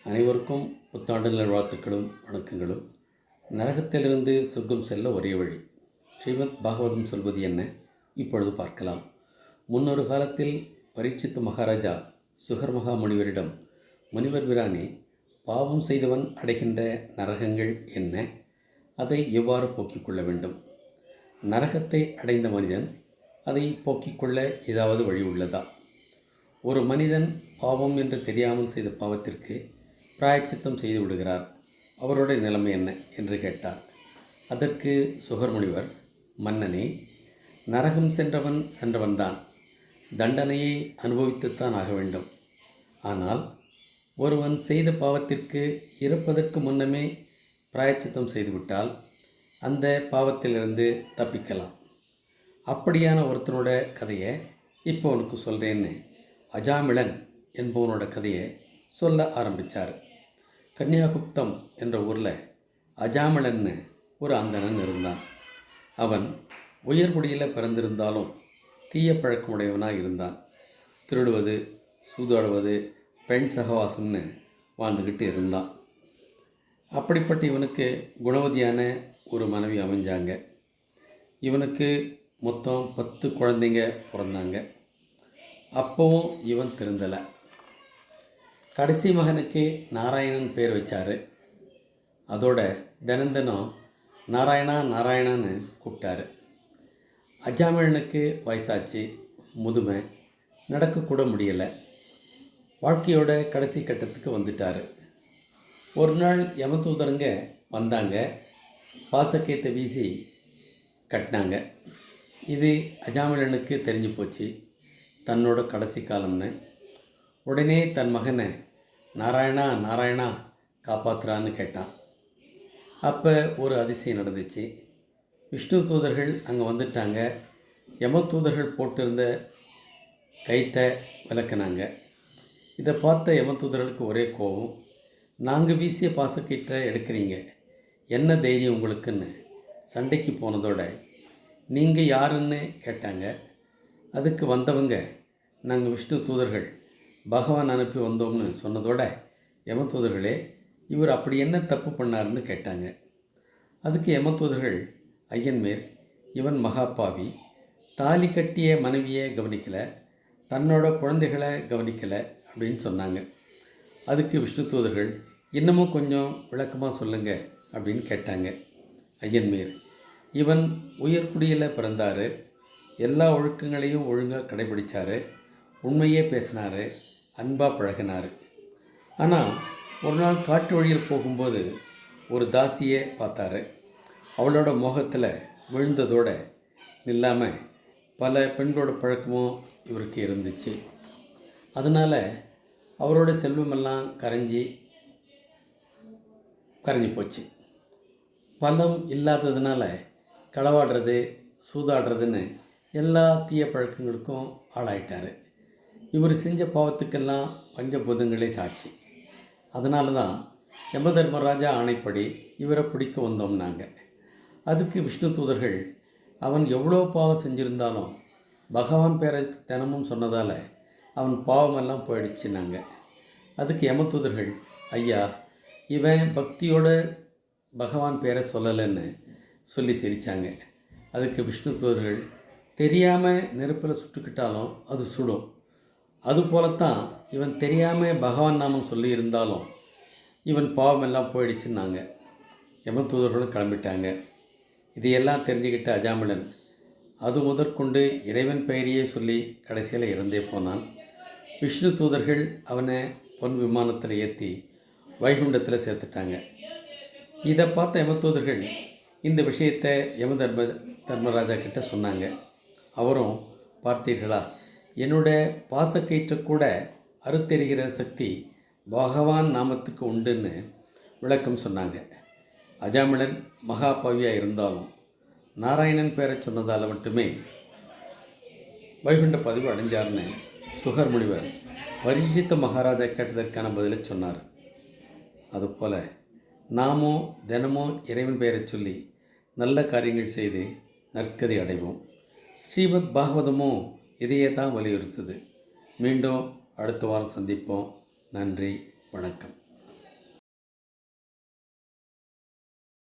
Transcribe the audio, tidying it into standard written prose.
அனைவருக்கும் புத்தாண்டு நல்வாழ்த்துக்களும் வணக்கங்களும். நரகத்திலிருந்து சொர்க்கம் செல்ல ஒரே வழி. ஸ்ரீமத் பாகவதம் சொல்வது என்ன? இப்பொழுது பார்க்கலாம். முன்னொரு காலத்தில் பரீட்சித்து மகாராஜா சுகர் மகா முனிவரிடம், முனிவர் பிரானே, பாவம் செய்தவன் அடைகின்ற நரகங்கள் என்ன? அதை எவ்வாறு போக்கிக் கொள்ள வேண்டும்? நரகத்தை அடைந்த மனிதன் அதை போக்கிக் கொள்ள ஏதாவது வழி உள்ளதா? ஒரு மனிதன் பாவம் என்று தெரியாமல் செய்த பாவத்திற்கு பிராயச்சித்தம் செய்து விடுகிறார். அவருடைய நிலைமை என்ன என்று கேட்டார். அதற்கு சுகர் முனிவர், மன்னனே, நரகம் சென்றவன்தான் தண்டனையை அனுபவித்துத்தான் ஆக வேண்டும். ஆனால் ஒருவன் செய்த பாவத்திற்கு இறப்பதற்கு முன்னமே பிராயச்சித்தம் செய்துவிட்டால் அந்த பாவத்திலிருந்து தப்பிக்கலாம். அப்படியான ஒருத்தனோட கதையை இப்போ உனக்கு சொல்கிறேன்னு அஜாமிளன் என்பவனோட கதையை சொல்ல ஆரம்பித்தார். கன்னியாகுப்தம் என்ற ஊரில் அஜாமிளன்னு ஒரு அந்தணன் இருந்தான். அவன் உயர்குடியில் பிறந்திருந்தாலும் தீய பழக்கமுடையவனாக இருந்தான். திருடுவது, சூதாடுவது, பெண் சகவாசம்னு வாழ்ந்துக்கிட்டு இருந்தான். அப்படிப்பட்ட இவனுக்கு குணவதியான ஒரு மனைவி அமைஞ்சாங்க. இவனுக்கு மொத்தம் 10 குழந்தைங்க பிறந்தாங்க. அப்போவும் இவன் திருந்தலை. கடைசி மகனுக்கு நாராயணன் பேர் வச்சார். அதோட தினம் நாராயணா நாராயணான்னு கூப்பிட்டாரு. அஜாமிழனுக்கு வயசாச்சு, முதுமை, நடக்கக்கூட முடியலை. வாழ்க்கையோட கடைசி கட்டத்துக்கு வந்துட்டார். ஒரு நாள் யமதூதருங்க வந்தாங்க. பாசக்கேத்தை வீசி கட்டினாங்க. இது அஜாமிழனுக்கு தெரிஞ்சு போச்சு தன்னோட கடைசி காலம்னு. உடனே தன் மகனை நாராயணா நாராயணா காப்பாற்றுறான்னு கேட்டான். அப்போ ஒரு அதிசயம் நடந்துச்சு. விஷ்ணு தூதர்கள் அங்கே வந்துட்டாங்க. யம தூதர்கள் போட்டிருந்த கைத்தை விளக்குனாங்க. இதை பார்த்த யம தூதர்களுக்கு ஒரே கோபம். நாங்கள் வீசிய பாசக்கீற்றை எடுக்கிறீங்க, என்ன தைரியம் உங்களுக்குன்னு சண்டைக்கு போனதோட நீங்கள் யாருன்னு கேட்டாங்க. அதுக்கு வந்தவங்க, நாங்கள் விஷ்ணு தூதர்கள், பகவான் அனுப்பி வந்தோம்னு சொன்னதோட, யமதூதர்களே, இவர் அப்படி என்ன தப்பு பண்ணார்னு கேட்டாங்க. அதுக்கு யமதூதர்கள், ஐயன்மேர், இவன் மகாபாவி, தாலி கட்டிய மனைவியை கவனிக்கலை, தன்னோட குழந்தைகளை கவனிக்கலை அப்படின்னு சொன்னாங்க. அதுக்கு விஷ்ணு தூதர்கள், இன்னமும் கொஞ்சம் விளக்கமாக சொல்லுங்க அப்படின்னு கேட்டாங்க. ஐயன்மேர், இவன் உயர்குடியில் பிறந்தார், எல்லா ஒழுக்கங்களையும் ஒழுங்காக கடைபிடிச்சார், உண்மையே பேசினார், அன்பாக பழகினார். ஆனால் ஒரு நாள் காட்டு வழியில் போகும்போது ஒரு தாசியை பார்த்தாரு. அவளோட முகத்தில் விழுந்ததோடு நில்லாமல் பல பெண்களோட பழக்கமும் இவருக்கு இருந்துச்சு. அதனால் அவரோட செல்வமெல்லாம் கரைஞ்சி போச்சு. பலம் இல்லாததுனால களவாடுறது, சூதாடுறதுன்னு எல்லா தீய பழக்கங்களுக்கும் ஆளாயிட்டார். இவர் செஞ்ச பாவத்துக்கெல்லாம் பஞ்சபூதங்களே சாட்சி. அதனால தான் யமதர்மராஜா ஆணைப்படி இவரை பிடிக்க வந்தோம்னாங்க. அதுக்கு விஷ்ணு தூதர்கள், அவன் எவ்வளோ பாவம் செஞ்சுருந்தாலும் பகவான் பேரை தினமும் சொன்னதால் அவன் பாவமெல்லாம் போயிடுச்சுனாங்க. அதுக்கு யம தூதர்கள், ஐயா, இவன் பக்தியோட பகவான் பேரை சொல்லலைன்னு சொல்லி சிரித்தாங்க. அதுக்கு விஷ்ணு தூதர்கள், தெரியாமல் நெருப்பில் சுட்டுக்கிட்டாலும் அது சுடும், அதுபோலத்தான் இவன் தெரியாமல் பகவான் நாமம் சொல்லியிருந்தாலும் இவன் பாவமெல்லாம் போயிடுச்சுன்னாங்க. யமதூதர்களும் கிளம்பிட்டாங்க. இதையெல்லாம் தெரிஞ்சுக்கிட்ட அஜாமிளன் அது முதற்கொண்டு இறைவன் பெயரையே சொல்லி கடைசியில் இறந்தே போனான். விஷ்ணு தூதர்கள் அவனை பொன் விமானத்தில் ஏற்றி வைகுண்டத்தில் சேர்த்துட்டாங்க. இதை பார்த்த யமதூதர்கள் இந்த விஷயத்தை தர்மராஜா கிட்ட சொன்னாங்க. அவரும், பார்த்தீர்களா, என்னோட பாசக்கயிற்று கூட அறுத்தெறிகிற சக்தி பகவான் நாமத்துக்கு உண்டுன்னு விளக்கம் சொன்னாங்க. அஜாமிளன் மகாபாவியாக இருந்தாலும் நாராயணன் பேரை சொன்னதால் மட்டுமே வைகுண்ட பதிவு அடைஞ்சார்னு சுகர் முனிவர் பரீட்சித்த மகாராஜா கேட்டதற்கான பதிலை சொன்னார். அதுபோல் நாமும் தினமும் இறைவன் பெயரை சொல்லி நல்ல காரியங்கள் செய்து நற்கதி அடைவோம். ஸ்ரீமத் பாகவதமும் இதையே தான் வலியுறுத்துது. மீண்டும் அடுத்த வாரம் சந்திப்போம். நன்றி, வணக்கம்.